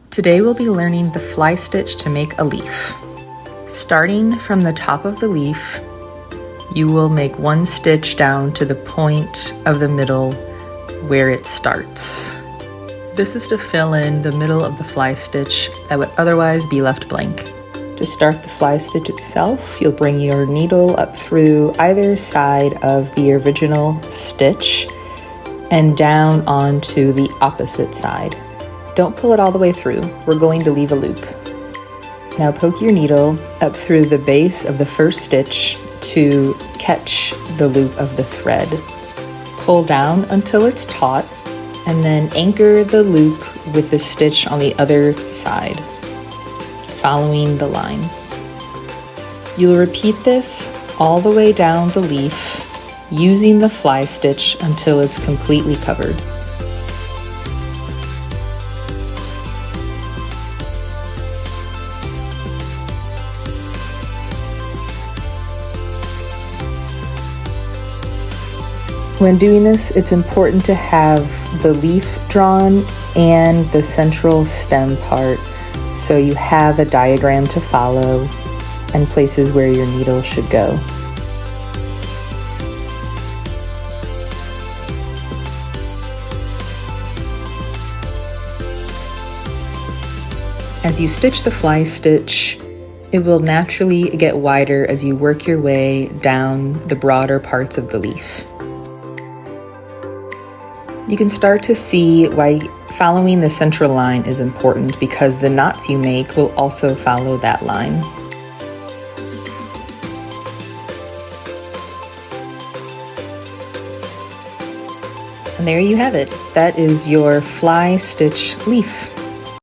Today we'll be learning the fly stitch to make a leaf. Starting from the top of the leaf, you will make one stitch down to the point of the middle where it starts. This is to fill in the middle of the fly stitch that would otherwise be left blank. To start the fly stitch itself, you'll bring your needle up through either side of the original stitch and down onto the opposite side. Don't pull it all the way through. We're going to leave a loop. Now poke your needle up through the base of the first stitch to catch the loop of the thread. Pull down until it's taut, and then anchor the loop with the stitch on the other side, following the line. You'll repeat this all the way down the leaf, using the fly stitch until it's completely covered. When doing this, it's important to have the leaf drawn and the central stem part, so you have a diagram to follow and places where your needle should go. As you stitch the fly stitch, it will naturally get wider as you work your way down the broader parts of the leaf. You can start to see why following the central line is important, because the knots you make will also follow that line. And there you have it. That is your fly stitch leaf.